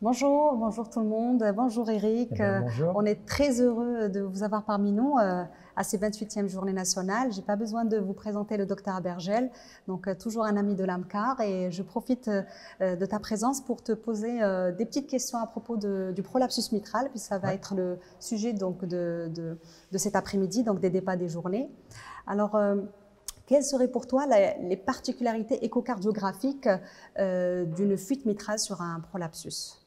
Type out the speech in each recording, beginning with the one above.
Bonjour, bonjour tout le monde. Bonjour Eric. Eh bien, bonjour. On est très heureux de vous avoir parmi nous à ces 28e journées nationales. Je n'ai pas besoin de vous présenter le docteur Abergel, donc toujours un ami de l'AMCAR, et je profite de ta présence pour te poser des petites questions à propos du prolapsus mitral, puisque ça va être le sujet donc, de cet après-midi, donc des débats des journées. Alors, quelles seraient pour toi les particularités échocardiographiques d'une fuite mitrale sur un prolapsus?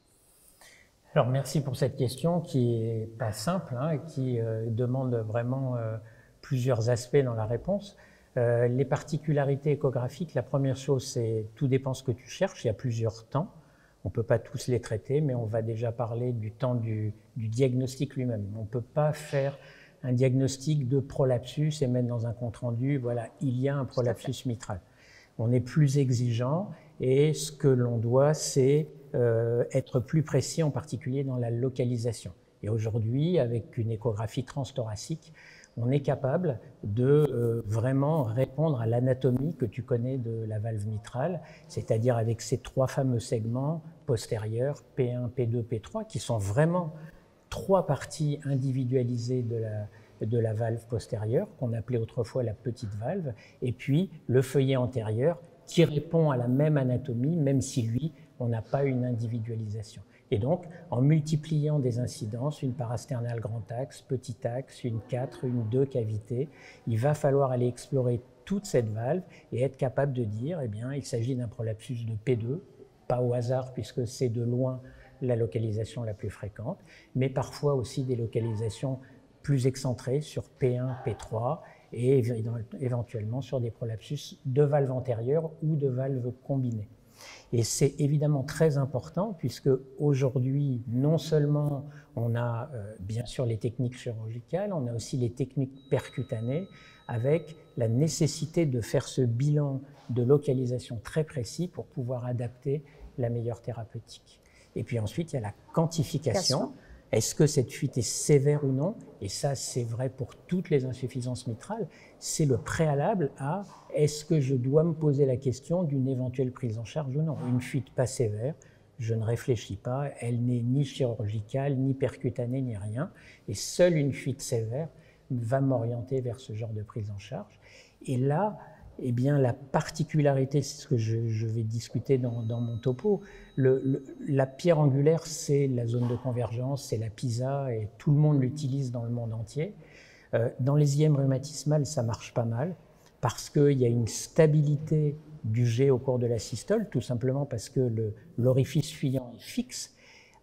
Alors, merci pour cette question qui n'est pas simple, et qui demande vraiment plusieurs aspects dans la réponse. Les particularités échographiques, la première chose, c'est tout dépend ce que tu cherches. Il y a plusieurs temps. On ne peut pas tous les traiter, mais on va déjà parler du temps du diagnostic lui-même. On ne peut pas faire un diagnostic de prolapsus et mettre dans un compte-rendu, voilà, il y a un prolapsus mitral. On est plus exigeant et ce que l'on doit, c'est être plus précis, en particulier dans la localisation. Et aujourd'hui, avec une échographie transthoracique, on est capable de vraiment répondre à l'anatomie que tu connais de la valve mitrale, c'est-à-dire avec ces trois fameux segments postérieurs, P1, P2, P3, qui sont vraiment trois parties individualisées de la valve postérieure, qu'on appelait autrefois la petite valve, et puis le feuillet antérieur, qui répond à la même anatomie, même si lui, on n'a pas une individualisation. Et donc, en multipliant des incidences, une parasternale grand axe, petit axe, une 4, une 2 cavités, il va falloir aller explorer toute cette valve et être capable de dire, eh bien, il s'agit d'un prolapsus de P2, pas au hasard puisque c'est de loin la localisation la plus fréquente, mais parfois aussi des localisations plus excentrées sur P1, P3 et éventuellement sur des prolapsus de valve antérieure ou de valve combinée. Et c'est évidemment très important puisque aujourd'hui, non seulement on a bien sûr les techniques chirurgicales, on a aussi les techniques percutanées avec la nécessité de faire ce bilan de localisation très précis pour pouvoir adapter la meilleure thérapeutique. Et puis ensuite, il y a la quantification. Est-ce que cette fuite est sévère ou non? Et ça, c'est vrai pour toutes les insuffisances mitrales. C'est le préalable à est-ce que je dois me poser la question d'une éventuelle prise en charge ou non? Une fuite pas sévère, je ne réfléchis pas, elle n'est ni chirurgicale, ni percutanée, ni rien. Et seule une fuite sévère va m'orienter vers ce genre de prise en charge. Et là, eh bien, la particularité, c'est ce que je vais discuter dans mon topo, la pierre angulaire, c'est la zone de convergence, c'est la PISA, et tout le monde l'utilise dans le monde entier. Dans les IM rhumatismales, ça marche pas mal, parce qu'il y a une stabilité du jet au cours de la systole, tout simplement parce que l'orifice fuyant est fixe,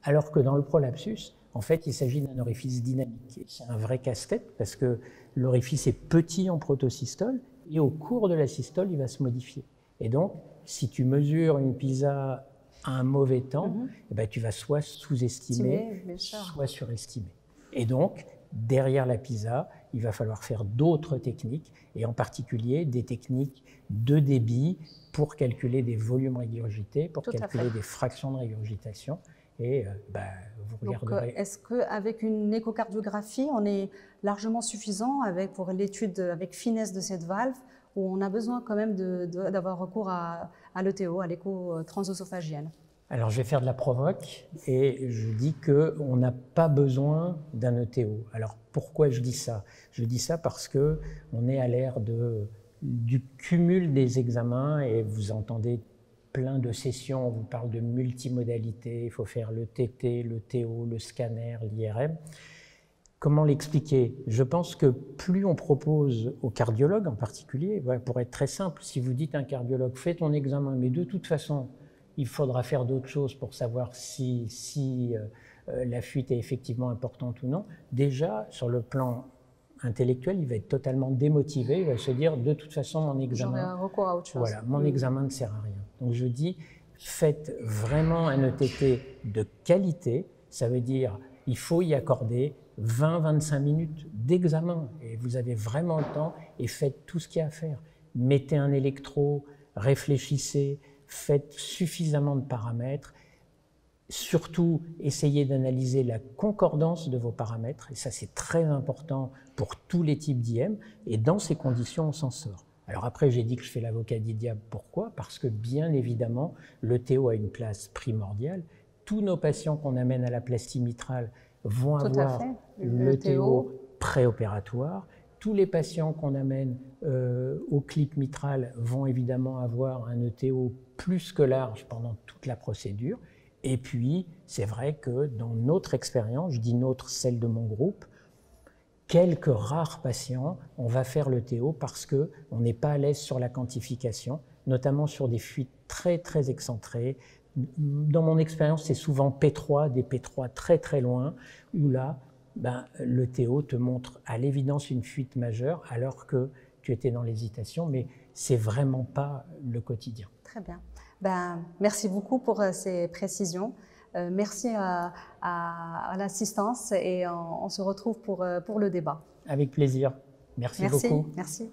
alors que dans le prolapsus, en fait, il s'agit d'un orifice dynamique. C'est un vrai casse-tête, parce que l'orifice est petit en protosystole, et au cours de la systole, il va se modifier. Et donc, si tu mesures une PISA à un mauvais temps, eh ben, tu vas soit sous-estimer, soit surestimer. Et donc, derrière la PISA, il va falloir faire d'autres techniques, et en particulier des techniques de débit pour calculer des volumes régurgités, pour calculer des fractions de régurgitation. Et vous regarderez. Est-ce qu'avec une échocardiographie, on est largement suffisant pour l'étude avec finesse de cette valve, ou on a besoin quand même d'avoir recours à l'ETO, à l'écho transœsophagienne? Alors, je vais faire de la provoque et je dis qu'on n'a pas besoin d'un ETO. Alors, pourquoi je dis ça? Je dis ça parce qu'on est à l'ère du cumul des examens et vous entendez plein de sessions, on vous parle de multimodalité, il faut faire le TT, le TO, le scanner, l'IRM. Comment l'expliquer? Je pense que plus on propose aux cardiologues en particulier, pour être très simple, si vous dites à un cardiologue, fais ton examen, mais de toute façon, il faudra faire d'autres choses pour savoir si la fuite est effectivement importante ou non, déjà, sur le plan intellectuel, il va être totalement démotivé, il va se dire de toute façon mon examen, j'aurai recours à autre chose. Voilà, mon examen ne sert à rien. Donc je dis, faites vraiment un ETT de qualité, ça veut dire il faut y accorder 20-25 minutes d'examen et vous avez vraiment le temps et faites tout ce qu'il y a à faire. Mettez un électro, réfléchissez, faites suffisamment de paramètres. Surtout, essayez d'analyser la concordance de vos paramètres, et ça c'est très important pour tous les types d'IM, et dans ces conditions on s'en sort. Alors après j'ai dit que je fais l'avocat du diable, pourquoi? Parce que bien évidemment le TO a une place primordiale, tous nos patients qu'on amène à la plastie mitrale vont Tout avoir à fait. le TO préopératoire. Tous les patients qu'on amène au clip mitral vont évidemment avoir un ETO plus que large pendant toute la procédure. Et puis, c'est vrai que dans notre expérience, je dis notre, celle de mon groupe, quelques rares patients, on va faire le TO parce qu'on n'est pas à l'aise sur la quantification, notamment sur des fuites très très excentrées. Dans mon expérience, c'est souvent P3, des P3 très très loin, où là, le TO te montre à l'évidence une fuite majeure alors que tu étais dans l'hésitation, mais c'est vraiment pas le quotidien. Très bien. Merci beaucoup pour ces précisions. Merci à l'assistance et on se retrouve pour le débat. Avec plaisir. Merci beaucoup. Merci.